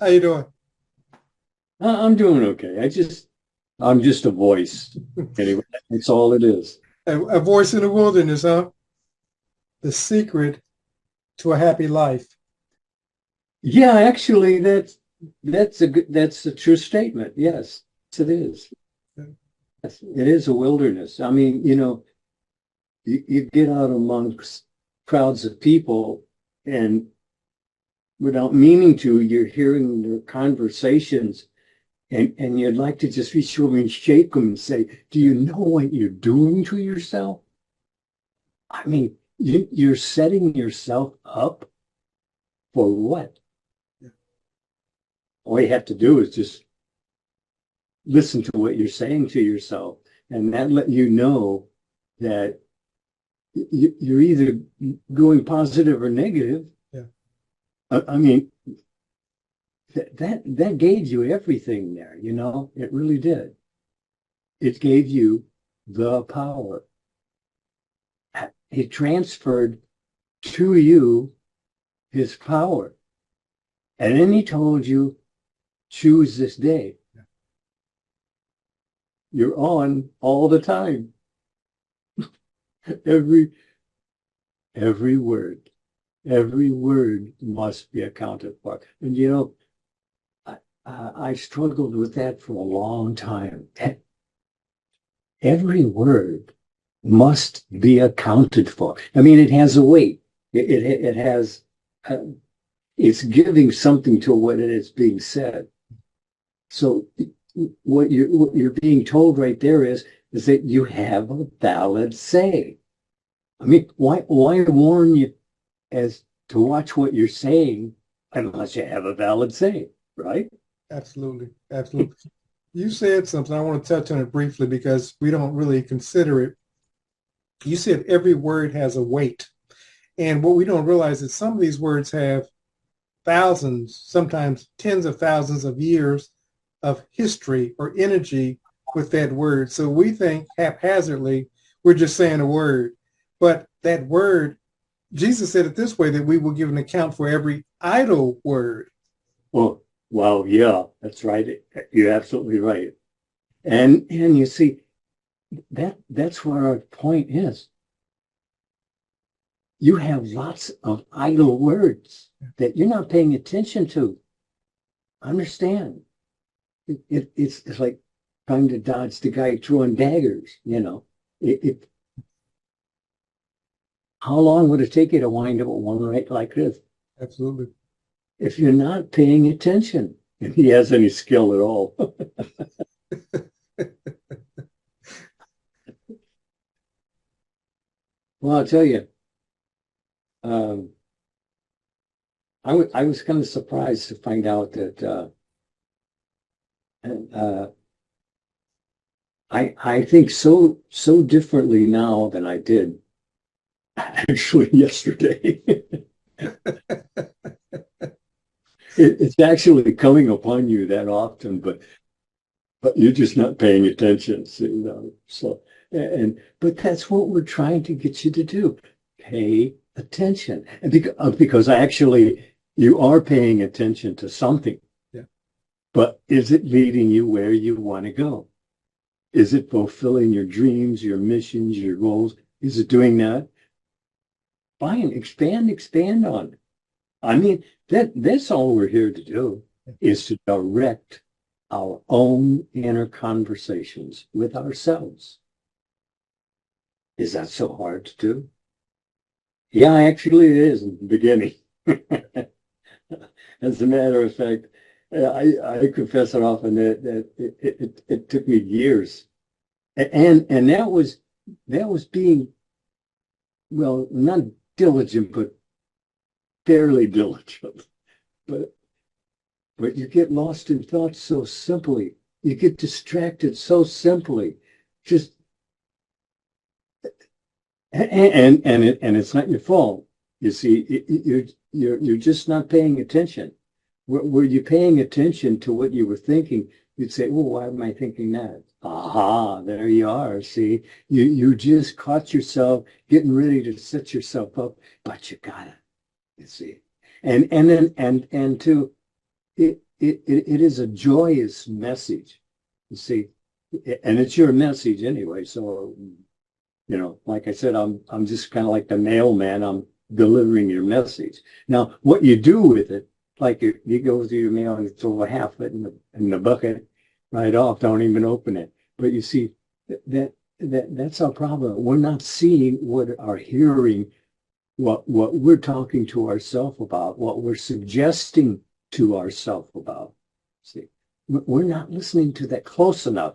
How you doing? I'm doing okay. I'm just a voice. Anyway, that's all it is. A voice in the wilderness, huh? The secret to a happy life. Yeah, actually, that's a true statement. Yes, it is. Yes, it is a wilderness. I mean, you get out amongst crowds of people, and without meaning to, you're hearing their conversations, and you'd like to just reach over and shake them and say, "Do you know what you're doing to yourself?" I mean, you're setting yourself up for what? All you have to do is just listen to what you're saying to yourself, and that let you know that you're either going positive or negative. Yeah, I mean, that gave you everything there. It really did. It gave you the power. It transferred to you his power, and then he told you, choose this day. You're on all the time. Every every word, every word must be accounted for. And I struggled with that for a long time. Every word must be accounted for. I mean, it has a weight. It has. Uh, it's giving something to what it is being said. So what you're being told right there is that you have a valid say. I mean, why warn you as to watch what you're saying unless you have a valid say, right? absolutely. Absolutely. You said something. I want to touch on it briefly because we don't really consider it. You said every word has a weight. And what we don't realize is some of these words have thousands, sometimes tens of thousands of years of history or energy with that word. So we think haphazardly we're just saying a word. But that word, Jesus said it this way, that we will give an account for every idle word. Well, yeah, that's right. You're absolutely right. And you see that's where our point is. You have lots of idle words that you're not paying attention to. Understand? It's like trying to dodge the guy throwing daggers. It How long would it take you to wind up with one right like this Absolutely. if you're not paying attention? If he has any skill at all. Well, I'll tell you, um, I was kind of surprised to find out that uh, I think so differently now than I did actually yesterday. It's actually coming upon you that often, but you're just not paying attention. So but that's what we're trying to get you to do. Pay attention, and because actually you are paying attention to something, Yeah. but is it leading you where you want to go? Is it fulfilling your dreams, your missions, your goals? Is it doing that? Fine, expand on it. I mean, that's all we're here to do is to direct our own inner conversations with ourselves. Is that so hard to do? Yeah, actually it is in the beginning. As a matter of fact, I confess it often that it took me years. And that was being, well, not diligent, but fairly diligent. But but you get lost in thoughts so simply. You get distracted so simply. Just and it's not your fault. You see, you're just not paying attention. Were you paying attention to what you were thinking? You'd say, "Oh, why am I thinking that?" Aha, there you are. See, you just caught yourself getting ready to set yourself up, but you got it. You see, and then and to it is a joyous message. You see, and it's your message anyway. So, like I said, I'm just kind of like the mailman. I'm delivering your message. Now, what you do with it, like you go through your mail and throw half of it in the bucket right off. Don't even open it. But you see, that's our problem. We're not seeing what our hearing, what we're talking to ourselves about, what we're suggesting to ourselves about. See, we're not listening to that close enough.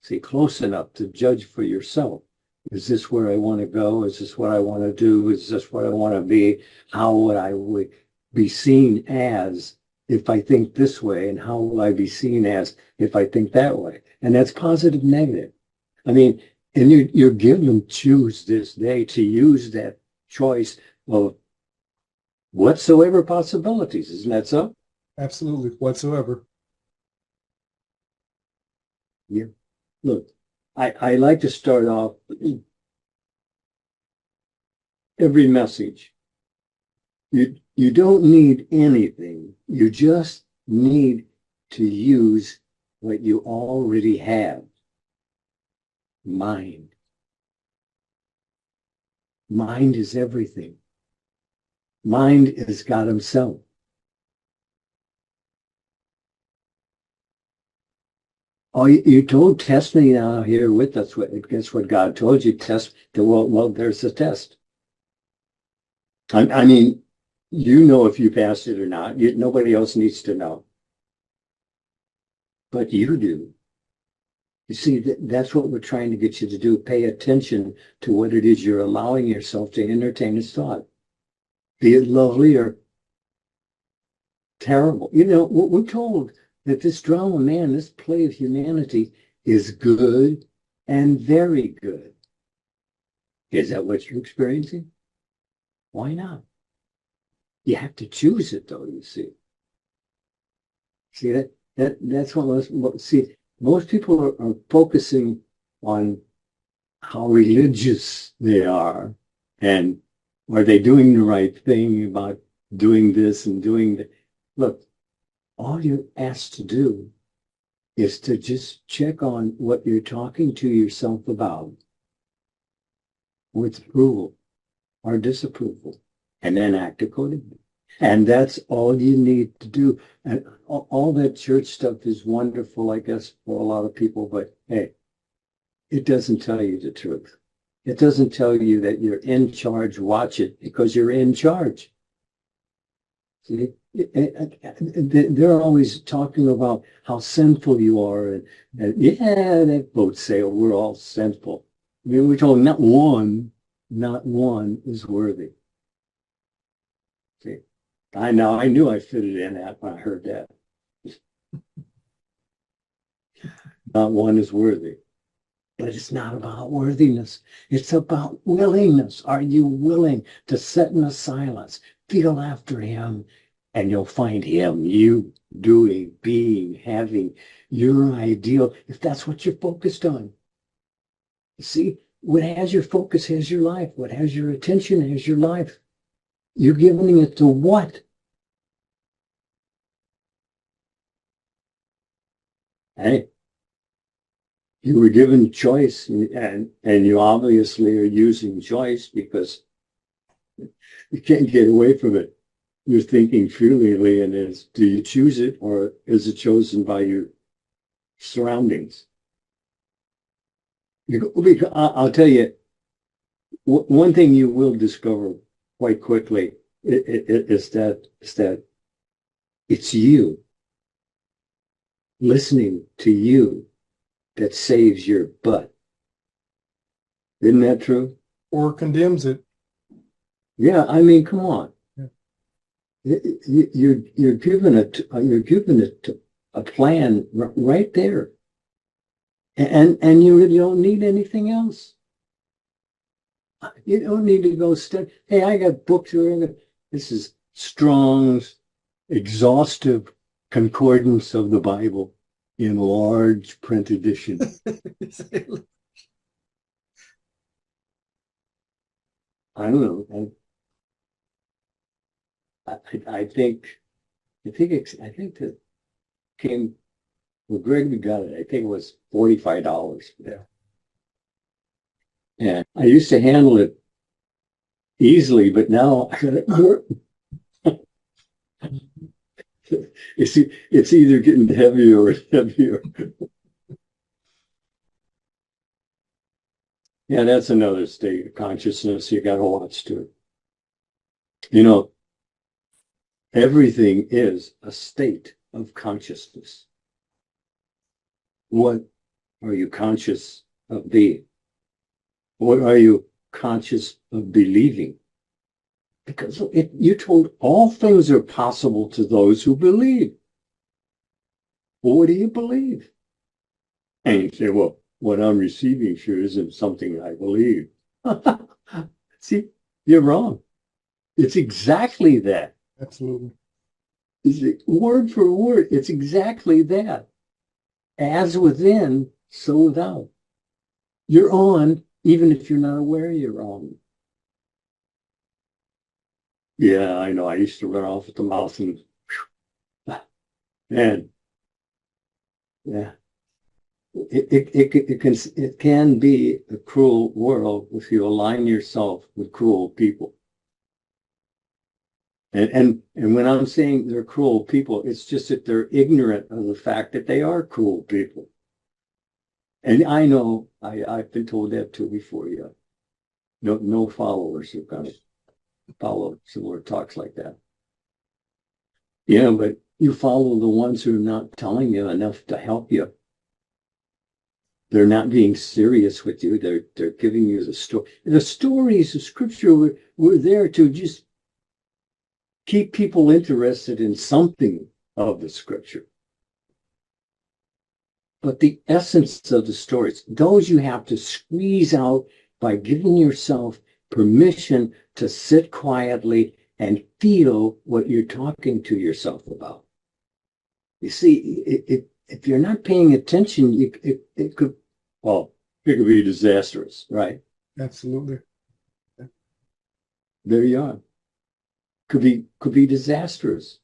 See, close enough to judge for yourself. Is this where I want to go? Is this what I want to do? Is this what I want to be? How would I be seen as if I think this way? And how will I be seen as if I think that way? And that's positive, negative. I mean, and you're given choose this day to use that choice of whatsoever possibilities. Isn't that so? Absolutely, whatsoever. Yeah. Look, I like to start off every message. You don't need anything. You just need to use what you already have. Mind. Mind is everything. Mind is God himself. Oh, you told, test me now here with us. Guess what God told you? Test. Well, there's the test. I mean, you know if you passed it or not. Nobody else needs to know. But you do. You see, that's what we're trying to get you to do. Pay attention to what it is you're allowing yourself to entertain as thought. Be it lovely or terrible. We're told that this drama, man, this play of humanity is good and very good. Is that what you're experiencing? Why not? You have to choose it, though, you see. See, that's most people are focusing on how religious they are and are they doing the right thing about doing this and doing that. Look, all you're asked to do is to just check on what you're talking to yourself about with approval or disapproval, and then act accordingly. And that's all you need to do. And all that church stuff is wonderful, I guess, for a lot of people, but hey, it doesn't tell you the truth. It doesn't tell you that you're in charge. Watch it because you're in charge. See? They're always talking about how sinful you are. And yeah, that boat sail, we're all sinful. I mean, we're told not one is worthy. See, I knew I fitted in that when I heard that. Not one is worthy. But it's not about worthiness. It's about willingness. Are you willing to sit in the silence, feel after him, and you'll find him, you, doing, being, having your ideal, if that's what you're focused on. See, what has your focus has your life. What has your attention has your life. You're giving it to what? Hey, you were given choice, and you obviously are using choice because you can't get away from it. You're thinking freely, and do you choose it or is it chosen by your surroundings? I'll tell you, one thing you will discover quite quickly is that it's you listening to you that saves your butt. Isn't that true? Or condemns it. Yeah, I mean, come on. Yeah. You're given a plan right there, and you don't need anything else. You don't need to go study. Hey, I got books here. This is Strong's exhaustive concordance of the Bible in large print edition. I don't know. I think I think that came with Greg got it. I think it was $45. Yeah. And I used to handle it easily, but now I got it. It's either getting heavier or heavier. Yeah, that's another state of consciousness you got to watch too. You know, everything is a state of consciousness. What are you conscious of being? What are you conscious of believing? Because you're told all things are possible to those who believe. Well, what do you believe? And you say, well, what I'm receiving sure isn't something I believe. See, you're wrong. It's exactly that. Absolutely. Word for word, it's exactly that. As within, so without. You're on, even if you're not aware you're on. Yeah, I know. I used to run off at the mouth and, man, yeah. It can be a cruel world if you align yourself with cruel people. And when I'm saying they're cruel people, it's just that they're ignorant of the fact that they are cruel people. And I know I've been told that too before. Yeah, no followers are going to follow similar talks like that. Yeah, but you follow the ones who are not telling you enough to help you. They're not being serious with you. They're giving you the story. The stories of Scripture were there to just keep people interested in something of the Scripture. But the essence of the stories, those you have to squeeze out by giving yourself permission to sit quietly and feel what you're talking to yourself about. You see, if you're not paying attention, it could be disastrous, right? Absolutely. Yeah. There you are. Could be disastrous.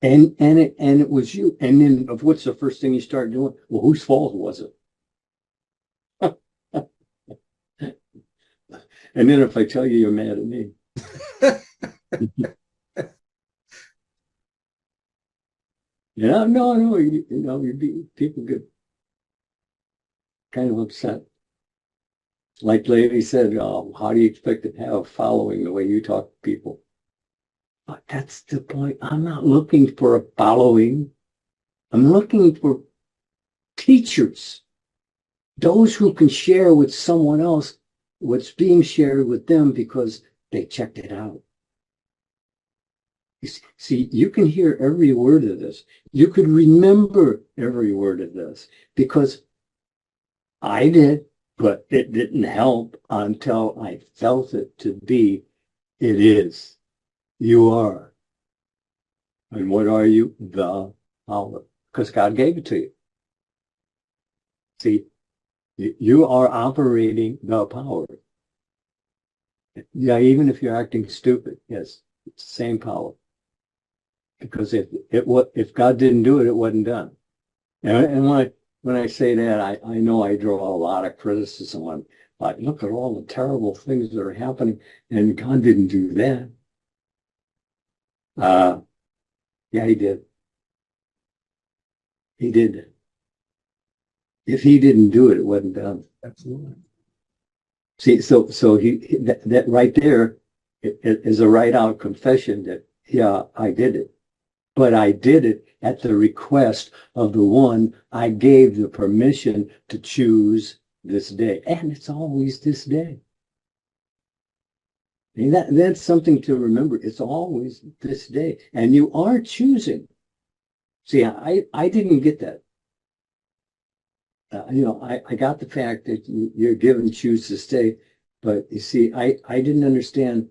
And it was you. And then what's the first thing you start doing? Well, whose fault was it? And then if I tell you, you're mad at me. Yeah, no, you'd be, people get kind of upset. Like Lady said, how do you expect to have a following the way you talk to people? But that's the point. I'm not looking for a following. I'm looking for teachers, those who can share with someone else what's being shared with them because they checked it out. You see, you can hear every word of this. You could remember every word of this because I did, but it didn't help until I felt it to be, it is. You are. And what are you? The power. Because God gave it to you. See, you are operating the power. Yeah, even if you're acting stupid, yes, it's the same power. Because if God didn't do it, it wasn't done. And when I say that, I know I draw a lot of criticism on, like, look at all the terrible things that are happening, and God didn't do that. Yeah, he did. He did. If he didn't do it, it wasn't done. Absolutely. See, so that right there is a right out confession that, yeah, I did it. But I did it at the request of the one I gave the permission to choose this day. And it's always this day. And that's something to remember. It's always this day. And you are choosing. See, I didn't get that. I got the fact that you're given choose this day. But you see, I didn't understand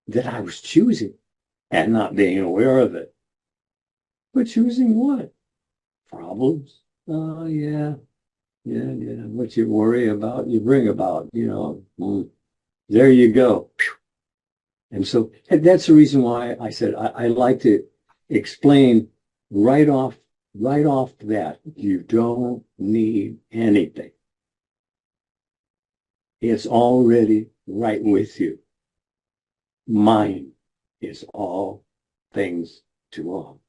that I was choosing and not being aware of it. But choosing what? Problems. Oh, yeah. What you worry about, you bring about, there you go. And so that's the reason why I said I like to explain right off that you don't need anything. It's already right with you. Mine is all things to all.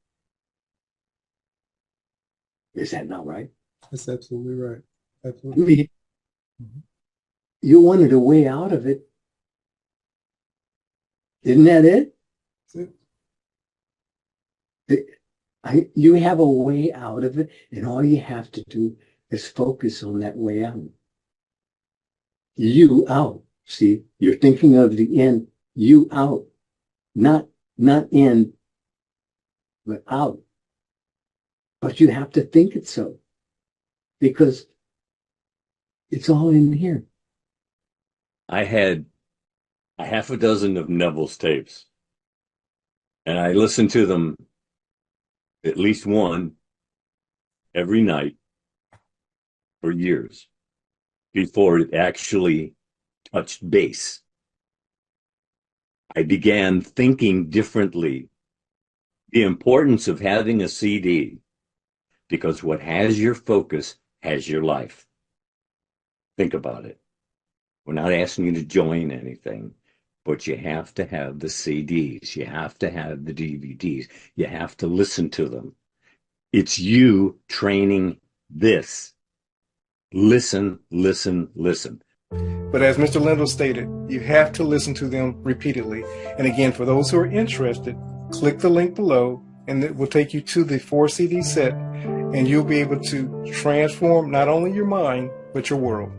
Is that not right? That's absolutely right. I Absolutely. mean, you wanted a way out of it. Isn't that it? That's it. You have a way out of it, and all you have to do is focus on that way out. You out. See, you're thinking of the end. You out. Not in, but out. But you have to think it so, because it's all in here. I had a half a dozen of Neville's tapes, and I listened to them at least one every night for years before it actually touched base. I began thinking differently. The importance of having a CD, because what has your focus has your life. Think about it. We're not asking you to join anything, but you have to have the CDs. You have to have the DVDs. You have to listen to them. It's you training this. Listen, listen, listen. But as Mr. Lindell stated, you have to listen to them repeatedly. And again, for those who are interested, click the link below and it will take you to the 4 CD set, and you'll be able to transform not only your mind, but your world.